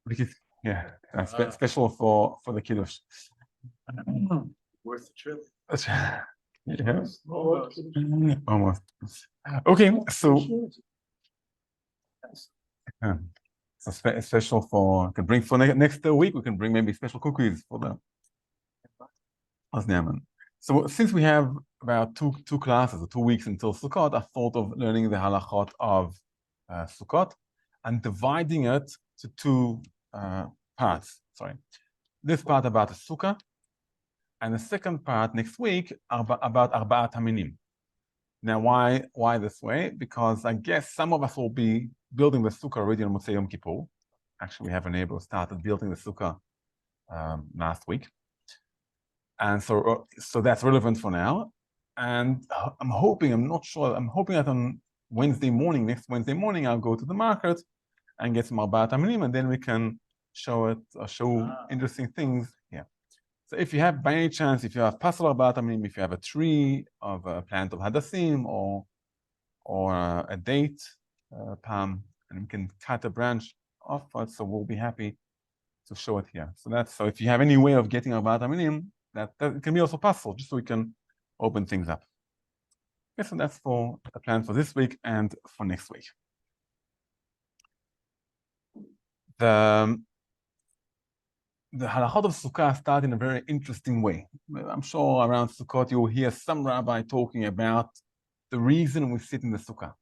which is yeah, special for the kiddush. Worth the trip. Yeah, almost. Okay, so so special for can bring for next week. We can bring maybe special cookies for the Osnaman. So since we have about two classes or 2 weeks until Sukkot, I thought of learning the halachot of Sukkot and dividing it to two parts. Sorry, this part about the Sukkah, and the second part next week about Arba'at Haminim. Now, why this way? Because I guess some of us will be building the Sukkah already on Motzei Yom Kippur. Actually, we have a neighbor who started building the Sukkah last week. And so that's relevant for now. And I'm hoping that on next Wednesday morning, I'll go to the market and get some Arba'at Haminim, and then we can show interesting things here. So if you have, by any chance, if you have Pasal Arba'at Haminim, if you have a tree of a plant of Hadassim or a date palm, and we can cut a branch off it, so we'll be happy to show it here. So if you have any way of getting Arba'at Haminim, that can be also possible, just so we can open things up. Okay, so that's for the plan for this week and for next week. The halachot of Sukkah start in a very interesting way. I'm sure around Sukkot you'll hear some rabbi talking about the reason we sit in the Sukkah.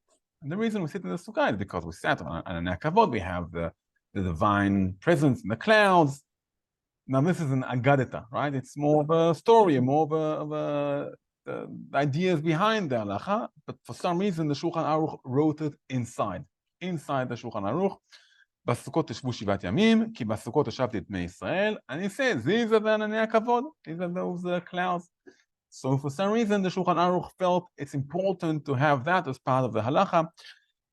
And the reason we sit in the Sukkah is because we sat on an akavod, we have the divine presence in the clouds. Now this is an agadita, right? It's more of a story, more of the ideas behind the halacha, but for some reason the Shulchan Aruch wrote it inside the Shulchan Aruch. בסוכות תשבו 7 ימים, כי בסוכות ישבתי את בני ישראל, and he says, these are the ענני הכבוד, these are those clouds. So for some reason, the Shulchan Aruch felt it's important to have that as part of the halacha,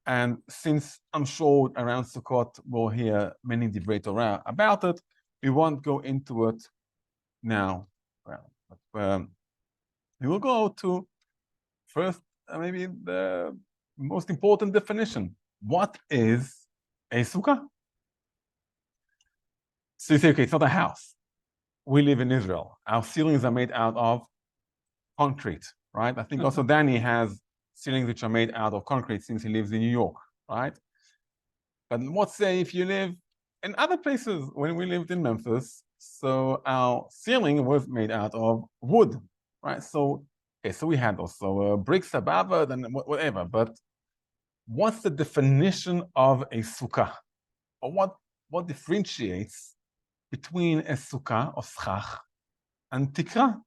and since I'm sure around Sukkot we'll hear many divrei Torah about it, we won't go into it now. Well, we will go to first, maybe the most important definition. What is a sukkah? So you say, okay, it's not a house. We live in Israel. Our ceilings are made out of concrete, right? I think also Danny has ceilings which are made out of concrete since he lives in New York, right? But what say if you live in other places? When we lived in Memphis, so our ceiling was made out of wood, right? So, okay, so we had also bricks, sababa, and whatever, but what's the definition of a sukkah? Or what differentiates between a sukkah or schach and tikra?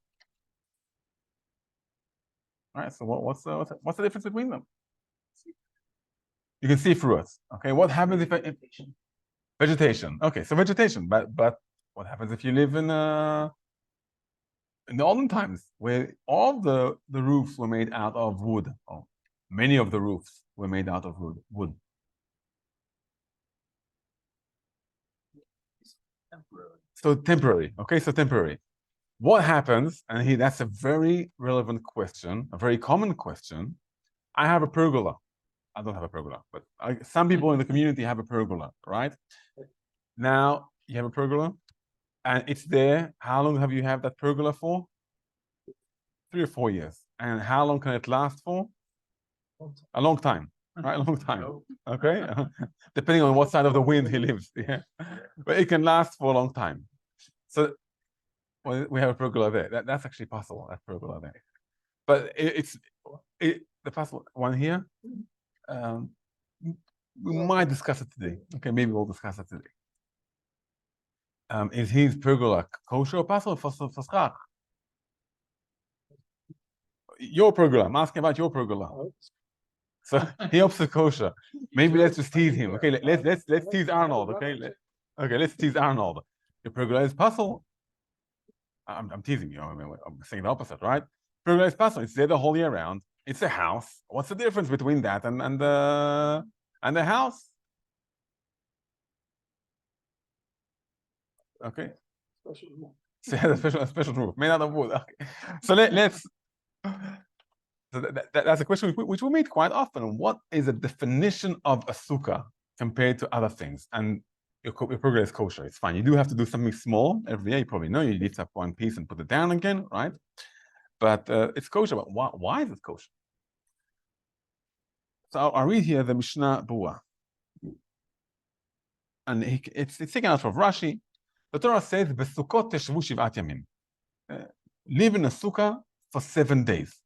All right, so what's the difference between them? You can see through it. Okay, what happens if vegetation? Okay, so vegetation, but what happens if you live in the olden times where all the roofs were made out of wood, or many of the roofs were made out of wood. So temporary. Okay, so temporary. What happens, and that's a very relevant question, a very common question. I have a pergola. I don't have a pergola, but some people in the community have a pergola, right? Now, you have a pergola, and it's there. How long have you had that pergola for? 3 or 4 years. And how long can it last for? A long time, right? A long time, okay? Depending on what side of the wind he lives, yeah. But it can last for a long time. So we have a pergola there. That's actually possible, that pergola there. But the possible one here, we might discuss it today. Okay, maybe we'll discuss it today. Is his pergola kosher or possible for schach? Your pergola. I'm asking about your pergola. So he hopes it's kosher. Maybe let's just tease him. Okay, let's tease Arnold. Okay, let's tease Arnold. Your pergola is puzzle. I'm teasing you. I'm saying the opposite, right? Pergola is puzzle. It's there the whole year round. It's a house. What's the difference between that and the house? Okay. A special roof made out of wood. Okay. So let's. So that's a question which we meet quite often. What is a definition of a sukkah compared to other things? And your pergola is kosher. It's fine. You do have to do something small every year. You probably know you lift up one piece and put it down again, right? But it's kosher. But why is it kosher? So I'll read here the Mishnah Bua. And it's taken out of Rashi. The Torah says, "Besukot teshvu shiv'at yamim." Live in a sukkah for 7 days.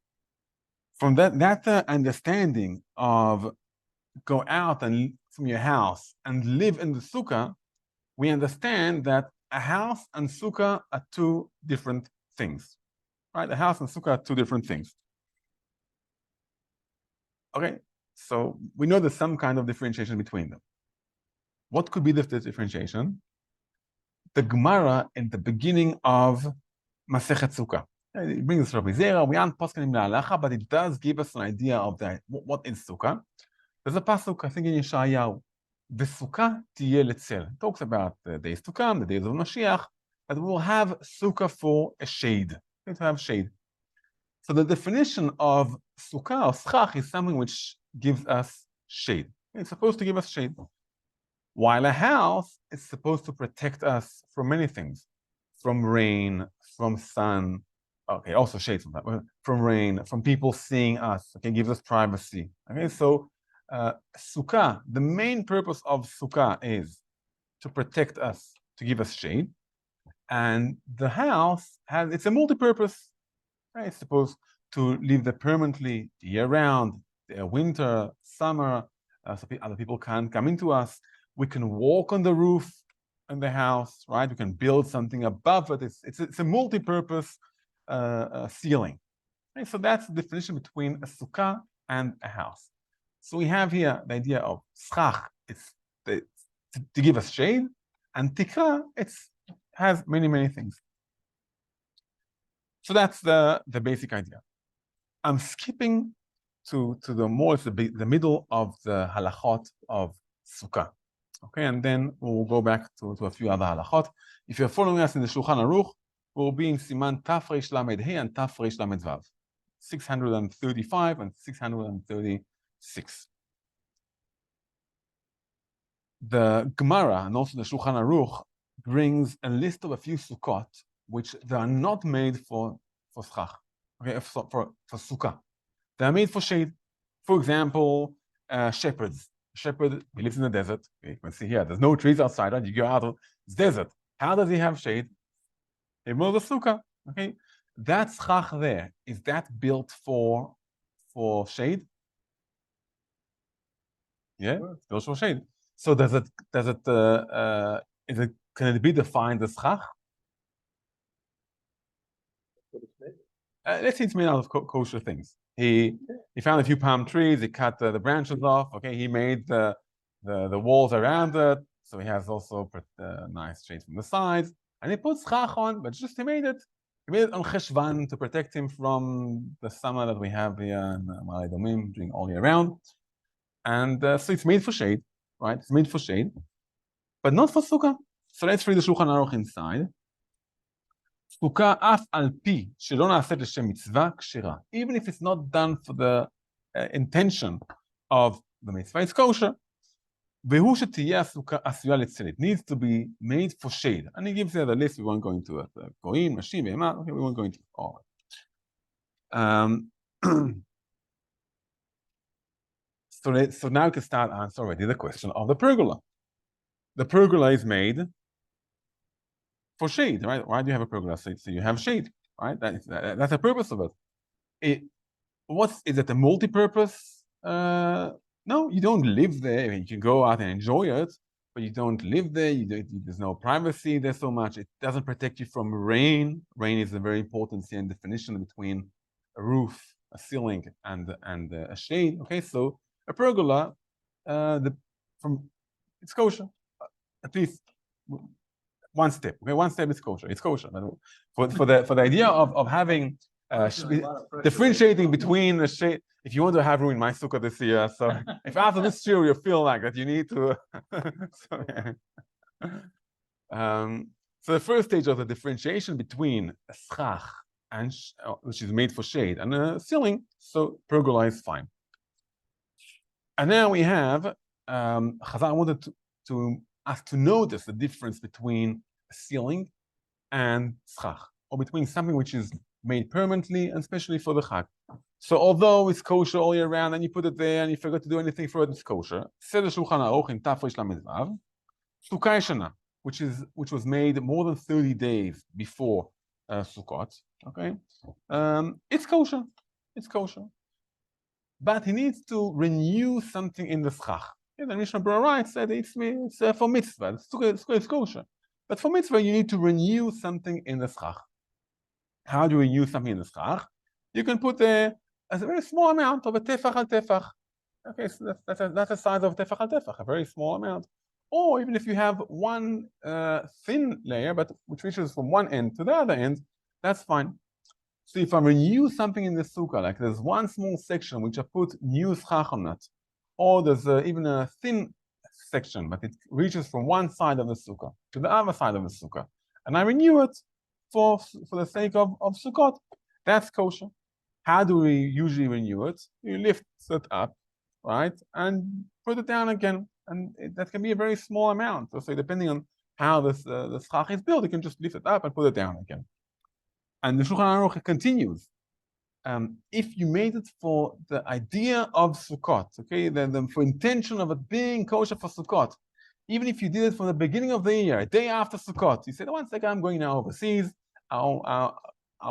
From that understanding of go out and from your house and live in the sukkah, we understand that a house and sukkah are two different things, right? A house and sukkah are two different things. Okay, so we know there's some kind of differentiation between them. What could be the differentiation? The Gemara in the beginning of Masechet Sukkah. It brings us Rabbi Zera. We aren't posting the halacha, but it does give us an idea of what is Sukkah. There's a pasuk, I think in Yeshayahu, "V'sukkah tiyeh letzel." It talks about the days to come, the days of Mashiach, that we'll have Sukkah for a shade. To have shade. So the definition of Sukkah or schach is something which gives us shade. It's supposed to give us shade. While a house is supposed to protect us from many things, from rain, from sun, okay, also shade from rain, from people seeing us, okay, gives us privacy. Okay, so Sukkah, the main purpose of Sukkah is to protect us, to give us shade. And the house it's a multi-purpose. Right? It's supposed to live there permanently, year-round, winter, summer, so other people can't come into us. We can walk on the roof in the house, right? We can build something above it. It's a multi-purpose ceiling. Right? So that's the definition between a sukkah and a house. So we have here the idea of schach, it's to give us shade, and tikra, has many, many things. So that's the basic idea. I'm skipping to the middle of the halachot of Sukkah. Okay, and then we'll go back to a few other halachot. If you're following us in the Shulchan Aruch, we'll be in Siman Taf Reish Lamed He and Taf Reish Lamed Vav, 635 and 636. The Gemara and also the Shulchan Aruch brings a list of a few sukkot which they are not made for schach, okay, for sukkah. They are made for shade. For example, shepherds. A shepherd, he lives in the desert. Okay, you can see here, there's no trees outside, right? You go out, it's desert. How does he have shade? He builds a sukkah. Okay, that schach there, is that built for shade? Yeah, it's built for shade. So can it be defined as schach? Let's say it's made out of kosher things. He found a few palm trees. He cut the branches off. Okay, he made the walls around it. So he has also nice shades from the sides, and he put schach on. But just he made it on Cheshvan to protect him from the summer that we have here in Ma'ale Adumim during all year round. And so it's made for shade, right? It's made for shade, but not for sukkah. So let's read the Shulchan Aruch inside. Sukkah af al pi shelo na'aset l'shem mitzvah kshira. Even if it's not done for the intention of the mitzvah, it's kosher. Vehu shetiyeh sukkah asuya letzel. It needs to be made for shade. And he gives there the list. We won't go into it. Goyim, Nashim, Behemah. Okay, we won't go into all of it. So now we can start answer already the question of the pergola. The pergola is made for shade, right? Why do you have a pergola? So you have shade, right? That's the purpose of it. Is it a multi-purpose? No, you don't live there. You can go out and enjoy it, but you don't live there. There's no privacy there so much. It doesn't protect you from rain. Rain is a very important definition between a roof, a ceiling, and a shade. Okay, so a pergola, it's kosher, at least one step. Okay, one step is kosher. It's kosher. For the idea of having differentiating between the shade. If you want to have room in my sukkah this year, so if after this year you feel like that you need to, so the first stage of the differentiation between a schach and which is made for shade and a ceiling, so pergola is fine. And now we have Chazal wanted to as to notice the difference between a ceiling and schach, or between something which is made permanently and especially for the chag. So although it's kosher all year round and you put it there and you forgot to do anything for it, it's kosher. Seder Shulchan Aruch in Taf Reish Lamed Vav, Sukkah Shana, which was made more than 30 days before Sukkot. Okay, it's kosher. It's kosher, but he needs to renew something in the schach. Yeah, the Mishnah Berurah writes that it's for mitzvah. It's kosher, but for mitzvah you need to renew something in the schach. How do you renew something in the schach? You can put a very small amount of a tefach al tefach. Okay, so that's the size of tefach al tefach, a very small amount. Or even if you have one thin layer, but which reaches from one end to the other end, that's fine. So if I renew something in the sukkah, like there's one small section which I put new schach on it, or there's even a thin section, but it reaches from one side of the sukkah to the other side of the sukkah, and I renew it for the sake of Sukkot, that's kosher. How do we usually renew it? You lift it up, right, and put it down again, and that can be a very small amount. So depending on how the schach is built, you can just lift it up and put it down again. And the Shulchan Aruch continues. If you made it for the idea of Sukkot, okay, then for intention of it being kosher for Sukkot, even if you did it from the beginning of the year, a day after Sukkot, you said, 1 second, I'm going now overseas. I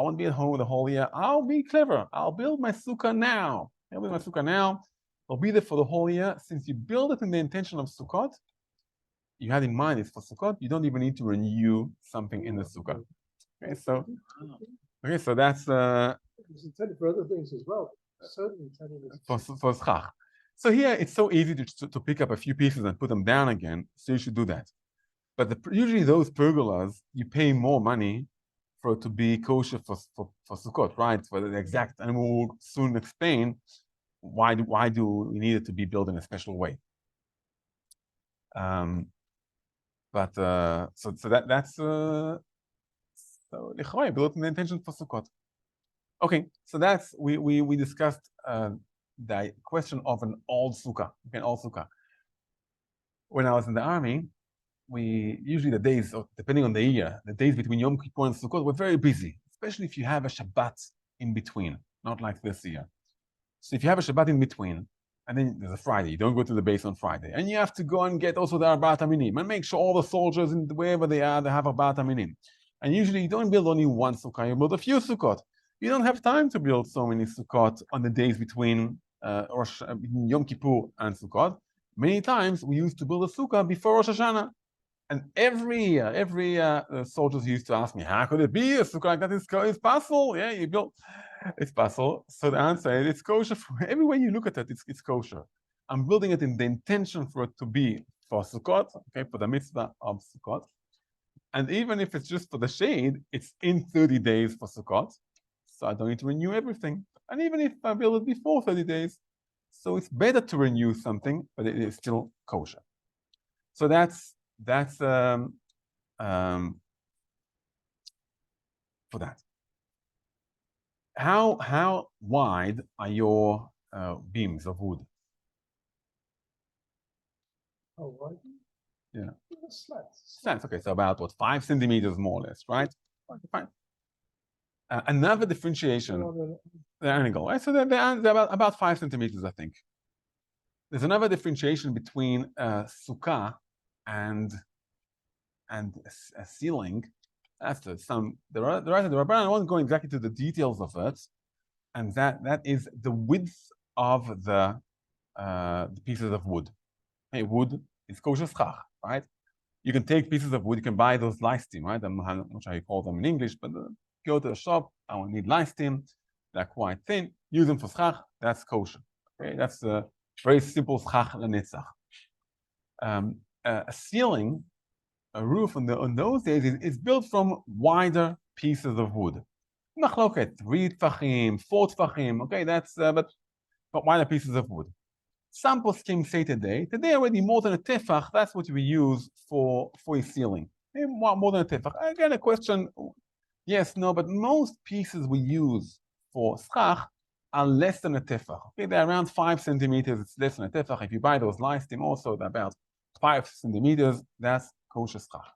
won't be at home the whole year. I'll be clever. I'll build my sukkah now. I'll build my sukkah now. I'll be there for the whole year. Since you build it in the intention of Sukkot, you had in mind it's for Sukkot, you don't even need to renew something in the sukkah. Okay, so that's it's intended for other things as well. Certainly intended for schach. So here it's so easy to pick up a few pieces and put them down again. So you should do that. But usually those pergolas, you pay more money for it to be kosher for Sukkot, right? For the exact, and we'll soon explain why do we need it to be built in a special way. But so that's so lichorah built in the intention for Sukkot. Okay, so that's we discussed the question of an old sukkah. Okay, an old sukkah. When I was in the army, we usually the days, depending on the year, the days between Yom Kippur and Sukkot were very busy, especially if you have a Shabbat in between, not like this year. So if you have a Shabbat in between, and then there's a Friday, you don't go to the base on Friday, and you have to go and get also the Arbat Aminim, and make sure all the soldiers, wherever they are, they have Arbat Aminim. And usually you don't build only one sukkah, you build a few sukkot. You don't have time to build so many sukkot on the days between Yom Kippur and Sukkot. Many times we used to build a sukkah before Rosh Hashanah. And every year, soldiers used to ask me, how could it be a sukkah like that is possible? Yeah, you built, it's possible. So the answer is it's kosher. Every way you look at it, it's kosher. I'm building it in the intention for it to be for Sukkot, okay, for the mitzvah of Sukkot. And even if it's just for the shade, it's in 30 days for Sukkot. So I don't need to renew everything. And even if I build it before 30 days, so it's better to renew something, but it is still kosher. So that's for that. How wide are your beams of wood? How wide? Yeah. Slats. Okay, so about what, 5 centimeters more or less, right? Fine. Another differentiation, the angle, right? So they're about 5 centimeters, I think. There's another differentiation between sukkah and a ceiling. That's the Rabbanan. I won't go exactly to the details of it, and that is the width of the pieces of wood. Hey, wood is kosher schach, right? You can take pieces of wood. You can buy those leistim, right? I'm not sure how you call them in English, but go to the shop. I will need leistim. They're quite thin. Use them for schach. That's kosher. Okay, that's a very simple schach lenetzach. A ceiling, a roof on those days is built from wider pieces of wood. Machloket, 3 tfachim, 4 tfachim. Okay, that's but wider pieces of wood. Some poskim say today already more than a tefach. That's what we use for a ceiling. More than a tefach. Again, a question: yes, no, but most pieces we use for schach are less than a tefach. Okay, they're around 5 centimeters. It's less than a tefach. If you buy those leistim, also they're about 5 centimeters, that's kosher schach.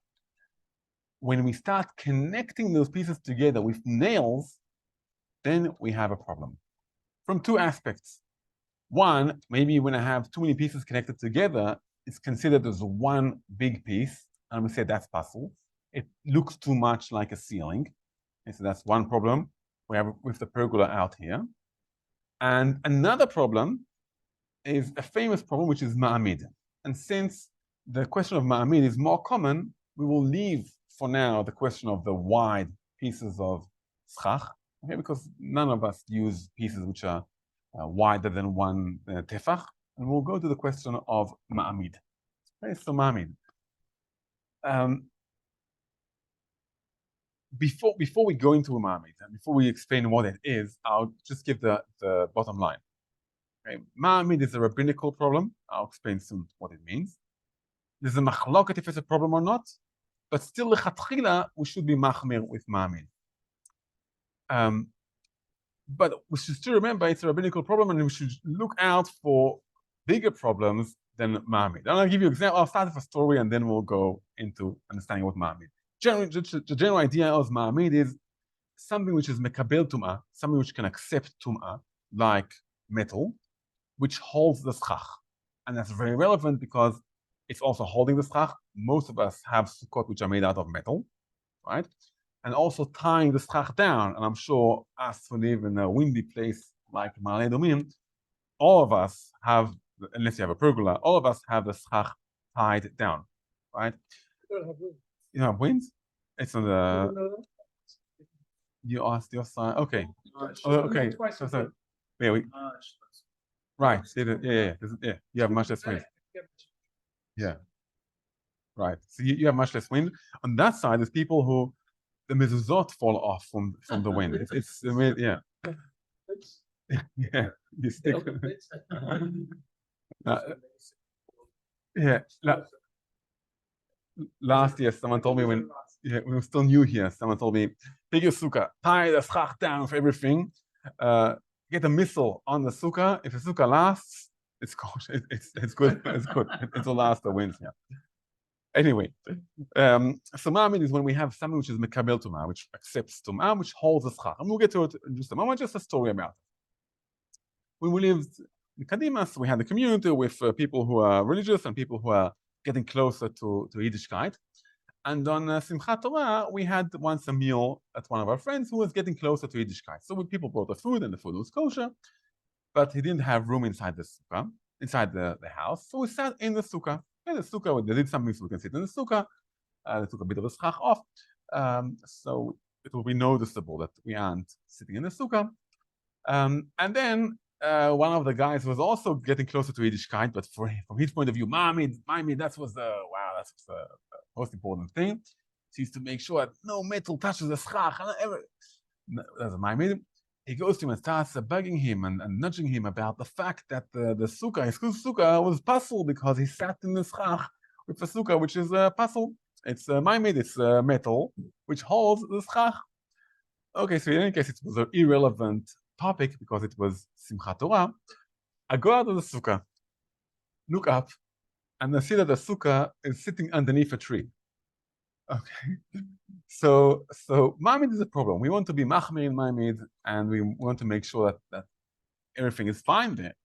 When we start connecting those pieces together with nails, then we have a problem from two aspects. One, maybe when I have too many pieces connected together, it's considered as one big piece, and we say that's puzzle. It looks too much like a ceiling, and so that's one problem we have with the pergola out here. And another problem is a famous problem, which is ma'amid. And since the question of ma'amid is more common, we will leave for now the question of the wide pieces of schach, okay, because none of us use pieces which are wider than one tefach, and we'll go to the question of ma'amid. Okay, so ma'amid. Before we go into ma'amid, and before we explain what it is, I'll just give the bottom line. Okay, ma'amid is a rabbinical problem. I'll explain soon what it means. There's a machloket if it's a problem or not, but still lechatchila we should be machmir with ma'amid. But we should still remember it's a rabbinical problem, and we should look out for bigger problems than ma'amid. I'll give you an example. I'll start with a story, and then we'll go into understanding what ma'amid. The general idea of ma'amid is something which is mekabel tum'ah, something which can accept tum'ah, like metal, which holds the schach. And that's very relevant because it's also holding the schach. Most of us have sukkot which are made out of metal, right? And also tying the schach down. And I'm sure us who live in a windy place like Ma'ale Adumim, all of us have, unless you have a pergola, all of us have the schach tied down, right? You don't have wind. You have winds? It's on You the. don't know that? You asked your side. Okay. March. Oh, okay. Twice a So, week. yeah, March. right. Yeah. You have much less wind. Yeah. Right. So you have much less wind. On that side, there's people who the mezuzot fall off from the wind. It's yeah. Yeah. You stick. Yeah. Last year, someone told me when we were still new here, someone told me, take your sukkah, tie the schach down for everything, get a missile on the sukkah. If the sukkah lasts, it's good. It's good. It will last the winds. Yeah. Anyway, so ma'amid is when we have something which is mekabel tum'ah, which accepts tum'ah, which holds the schach. And we'll get to it in just a moment. Just a story about it. When we lived in Kadimas, we had a community with people who are religious and people who are getting closer to Yiddishkeit. And on Simchat Torah, we had once a meal at one of our friends who was getting closer to Yiddishkeit. So people brought the food, and the food was kosher, but he didn't have room inside the sukkah, inside the house. So we sat in the sukkah. In the sukkah, they did something so we can sit in the sukkah. They took a bit of the schach off. So it will be noticeable that we aren't sitting in the sukkah. And then one of the guys was also getting closer to Yiddishkeit, but from his point of view, ma'amid, that was the most important thing. He used to make sure that no metal touches the schach. That's a ma'amid. He goes to him and starts bugging him and nudging him about the fact that the sukkah, his sukkah, was puzzle because he sat in the schach with a sukkah, which is a puzzle. It's ma'amid, it's metal, which holds the schach. Okay, so in any case, it was an irrelevant topic because it was Simchat Torah. I go out of the sukkah, look up, and I see that the sukkah is sitting underneath a tree. Okay, so ma'amid is a problem. We want to be machmir in ma'amid, and we want to make sure that everything is fine there.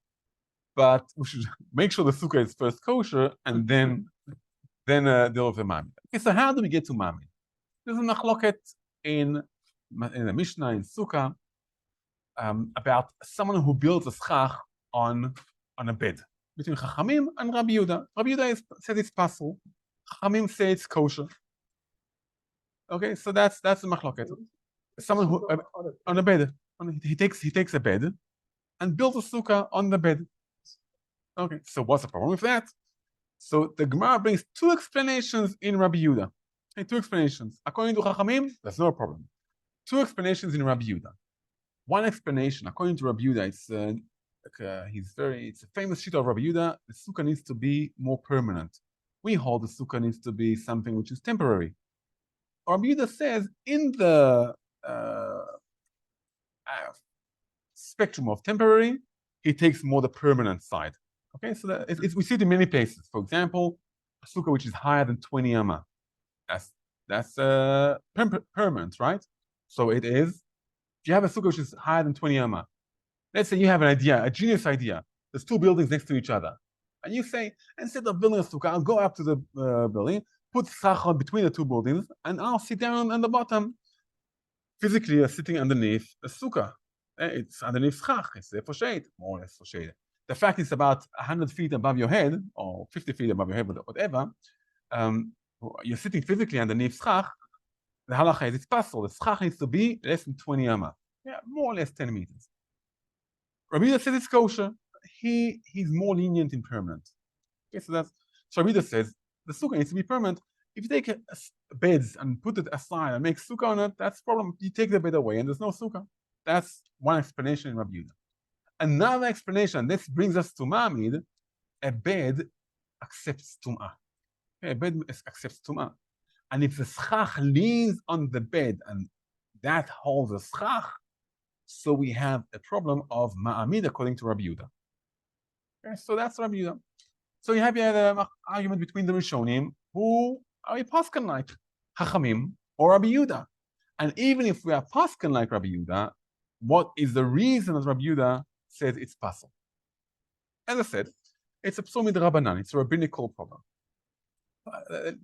But we should make sure the sukkah is first kosher, and then deal with the ma'amid. Okay, so how do we get to ma'amid? There's a machloket in the Mishnah in Sukkah about someone who builds a schach on a bed between Chachamim and Rabbi Yehuda. Rabbi Yehuda says it's possible. Chachamim say it's kosher. Okay, so that's the machloket. Someone who on a bed. He takes a bed and builds a sukkah on the bed. Okay, so what's the problem with that? So the Gemara brings two explanations in Rabbi Yehuda. Okay, two explanations. According to Chachamim, there's no problem. Two explanations in Rabbi Yehuda. One explanation, according to Rabbi Yehuda, it's a famous sheet of Rabbi Yehuda. The sukkah needs to be more permanent. We hold the sukkah needs to be something which is temporary. Rabbi Yehuda says in the spectrum of temporary, he takes more the permanent side. Okay, so we see it in many places. For example, a sukkah which is higher than 20 amma. That's permanent, right? So it is. If you have a sukkah which is higher than 20 amma, let's say you have an idea, a genius idea. There's two buildings next to each other. And you say, instead of building a sukkah, I'll go up to the building, put schach between the two buildings, and I'll sit down on the bottom. Physically, you're sitting underneath a sukkah. It's underneath schach. It's there for shade, more or less for shade. The fact it's about 100 feet above your head, or 50 feet above your head, whatever, you're sitting physically underneath schach. The halacha is it's possible. The schach needs to be less than 20 amma. Yeah, more or less 10 meters. Rabbi Yehuda says it's kosher. He's more lenient in permanent. Okay, so Rabbi Yehuda says the sukkah needs to be permanent. If you take beds and put it aside and make sukkah on it, that's the problem. You take the bed away and there's no sukkah. That's one explanation in Rabbi Yehuda. Another explanation, this brings us to Ma'amid, a bed accepts tum'ah. Okay, a bed accepts tum'ah. And if the schach leans on the bed and that holds the schach, so we have a problem of Ma'amid according to Rabbi Yehuda. Okay, so that's Rabbi Yehuda. So you have the argument between the Rishonim, who are we paskin like Chachamim or Rabbi Yehuda? And even if we are paskin like Rabbi Yehuda, what is the reason that Rabbi Yehuda says it's possible? As I said, it's a psal midrabanan, it's a rabbinical problem. The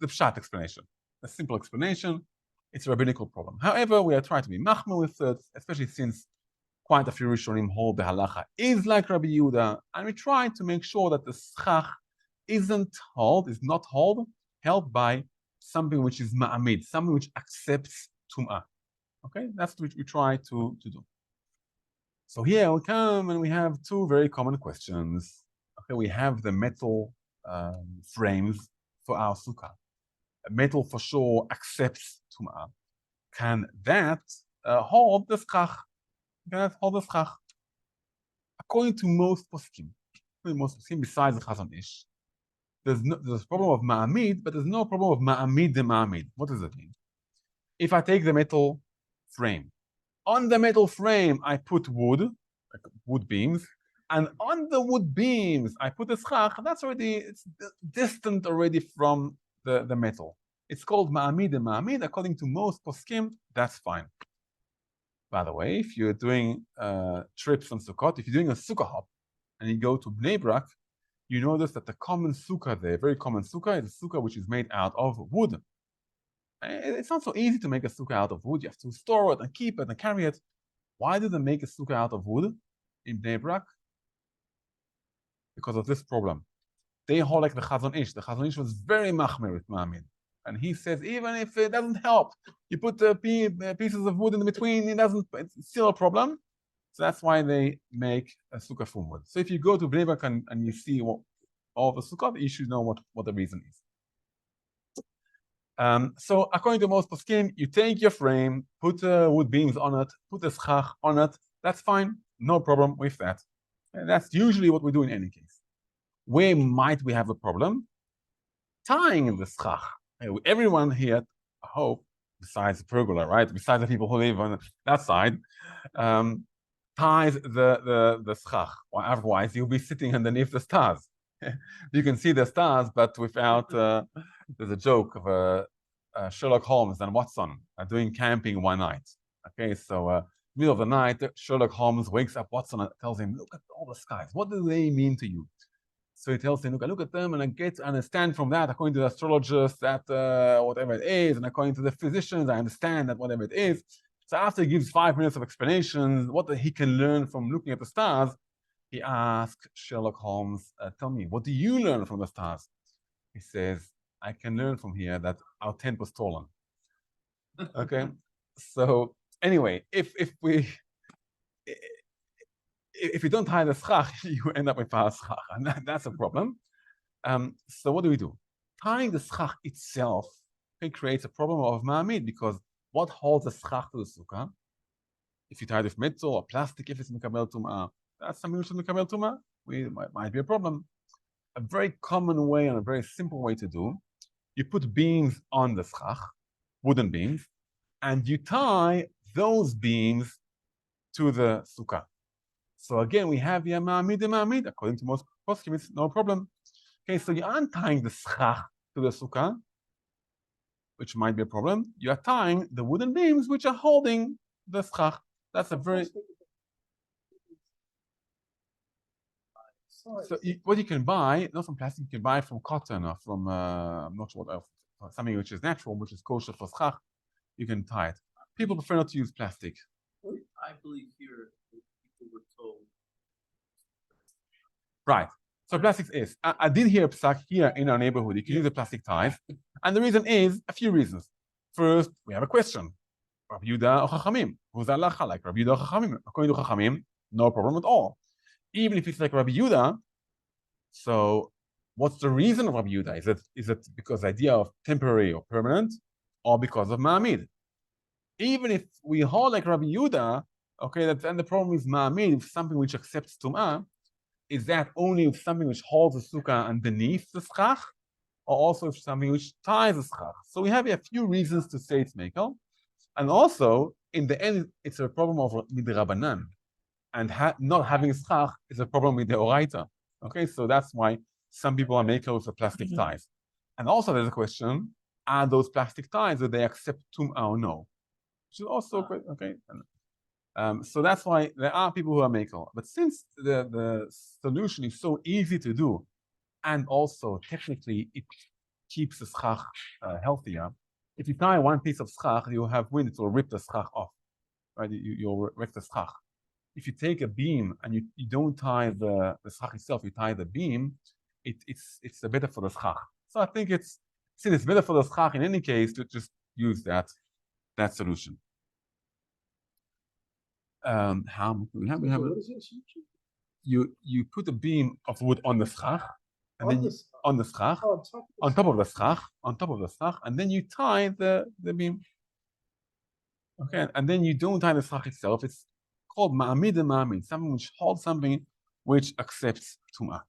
pshat explanation, a simple explanation, it's a rabbinical problem. However, we are trying to be machmir with it, especially since quite a few Rishonim hold the halacha is like Rabbi Yehuda, and we try to make sure that the schach is not held by something which is ma'amid, something which accepts tum'ah. Okay, that's what we try to do. So here we come and we have two very common questions. Okay, we have the metal frames for our sukkah. Metal for sure accepts tum'ah. Can that hold the schach? According to most poskim, besides the Chazon Ish, there's a problem of ma'amid, but there's no problem of ma'amid de ma'amid. What does that mean? If I take the metal frame, on the metal frame I put wood, like wood beams, and on the wood beams I put a schach, it's distant already from the metal. It's called ma'amid de ma'amid. According to most poskim, that's fine. By the way, if you're doing trips on Sukkot, if you're doing a Sukkah hop and you go to Bnei Brak, you notice that the common Sukkah there, very common Sukkah, is a Sukkah which is made out of wood. It's not so easy to make a Sukkah out of wood. You have to store it and keep it and carry it. Why do they make a Sukkah out of wood in Bnei Brak? Because of this problem. They hold like the Chazon Ish. The Chazon Ish was very machmir with Ma'amid. And he says, even if it doesn't help, you put pieces of wood in between, it's still a problem. So that's why they make a sukkah from wood. So if you go to Bnei Brak and you see all the sukkah, you should know what the reason is. So according to most poskim, you take your frame, put wood beams on it, put a schach on it. That's fine, no problem with that. And that's usually what we do in any case. Where might we have a problem? Tying the schach. Everyone here, I hope, besides the pergola, right? Besides the people who live on that side, ties the schach. Or otherwise, you'll be sitting underneath the stars. You can see the stars, but without. There's a joke of Sherlock Holmes and Watson doing camping one night. Okay, so middle of the night, Sherlock Holmes wakes up Watson and tells him, "Look at all the skies. What do they mean to you?" So he tells him, look at them, and I get to understand from that, according to the astrologers, that whatever it is, and according to the physicians, I understand that whatever it is. So after he gives 5 minutes of explanations, what he can learn from looking at the stars, he asks Sherlock Holmes, tell me, what do you learn from the stars? He says, I can learn from here that our tent was stolen. Okay? So anyway, if you don't tie the schach, you end up with a schach, and that's a problem. So what do? Tying the schach itself creates a problem of ma'amid, because what holds the schach to the sukkah? If you tie it with metal or plastic, if it's mikabel tum'ah, that's something which is mikabel tum'ah, might be a problem. A very common way and a very simple way to do, you put beams on the schach, wooden beams, and you tie those beams to the sukkah. So again, we have ma'amid. According to most poskim, it's no problem. Okay, so you aren't tying the schach to the sukkah, which might be a problem. You are tying the wooden beams which are holding the schach. That's a very... So what you can buy, not from plastic, you can buy from cotton or from, I'm not sure what else, something which is natural, which is kosher for schach. You can tie it. People prefer not to use plastic. I believe here people were told. Right. So plastics is. I did hear a psak here in our neighborhood. You can use the plastic ties. And the reason is a few reasons. First, we have a question. Rabbi Yehuda or Chachamim? Who's halacha like Rabbi Yehuda or Chachamim? According to Chachamim, no problem at all. Even if it's like Rabbi Yehuda, so what's the reason of Rabbi Yehuda? Is it because the idea of temporary or permanent, or because of Ma'amid? Even if we hold like Rabbi Yehuda, okay, then the problem is Ma'amid, if something which accepts Tum'ah, is that only if something which holds the sukkah underneath the schach, or also if something which ties the schach? So we have a few reasons to say it's mekel. And also, in the end, it's a problem of midrabanan. And not having schach is a problem with the oraita. Okay, so that's why some people are mekel with the plastic ties. And also there's a question, are those plastic ties, do they accept tum'ah or no? Which is also, okay. So that's why there are people who are mekel. But since the solution is so easy to do, and also technically it keeps the schach healthier, if you tie one piece of schach, you have wind, it will rip the schach off, right? You'll wreck the schach. If you take a beam and you don't tie the schach itself, you tie the beam, it's better for the schach. So I think since it's better for the schach in any case, to just use that solution. How we have What is it? you put a beam of wood on the schach, and then on the schach, on top of the schach, and then you tie the beam. Okay, and then you don't tie the schach itself. It's called ma'amid and ma'amid, something which holds something which accepts tum'ah.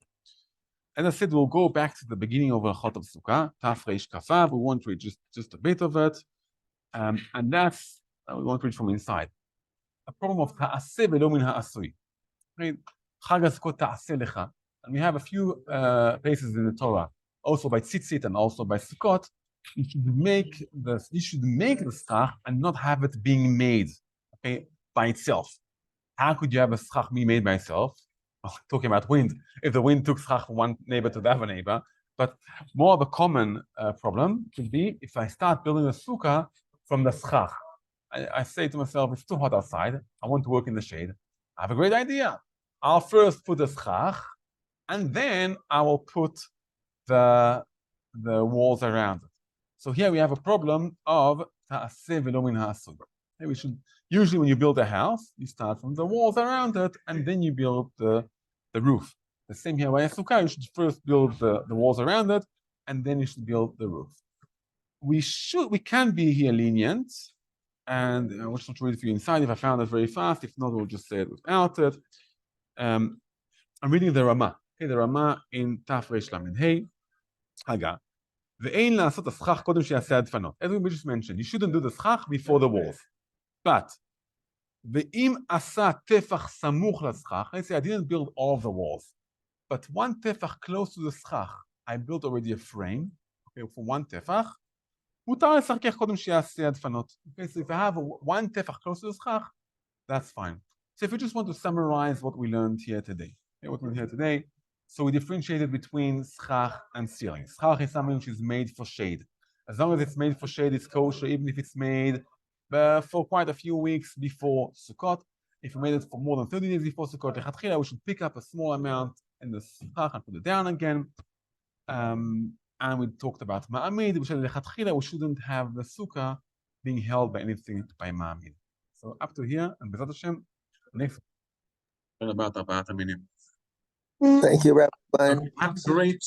As I said, we'll go back to the beginning of Halachot of Sukkah, Taf Reish Kafav. We won't read just a bit of it, and that's we won't read from inside. A problem of ta'aseh v'lo min ha'asui. Chag HaSukkot ta'aseh lecha. And we have a few places in the Torah, also by Tzitzit and also by Sukkot. You should make the schach and not have it being made, okay, by itself. How could you have a schach being made by itself? Oh, talking about wind. If the wind took schach from one neighbor to the other neighbor, but more of a common problem could be if I start building a sukkah from the schach. I say to myself, it's too hot outside. I want to work in the shade. I have a great idea. I'll first put the schach, and then I will put the walls around it. So here we have a problem of ta'aseh v'lo min ha'asui. We should usually, when you build a house, you start from the walls around it, and then you build the roof. The same here by a sukkah. You should first build the walls around it, and then you should build the roof. We can be here lenient, and I will just read it for you inside if I found it very fast. If not, we'll just say it without it. I'm reading the Ramah. Okay, the Ramah in Taf Reish Lamed Hey. Haga. Ve'ein la'asot haschach kodem she'aseh adfanot. As we just mentioned, you shouldn't do the schach before the walls. But ve'im asa tefach samuch l'schach. Let's say I didn't build all of the walls, but one tefach close to the schach, I built already a frame. Okay, for one tefach. מותר לשחקך קודם שיעשה הדפנות. Okay, so if I have one tefach close to the schach, that's fine. So if we just want to summarize what we learned here today, so we differentiated between schach and ceiling. Schach is something which is made for shade. As long as it's made for shade, it's kosher, even if it's made for quite a few weeks before Sukkot. If you made it for more than 30 days before Sukkot, we should pick up a small amount in the schach and put it down again. And we talked about ma'amid, which we shouldn't have the sukkah being held by anything by ma'amid. So up to here, and B'ezrat Hashem, next about 4 minutes. Thank you, Rabbi. Have a great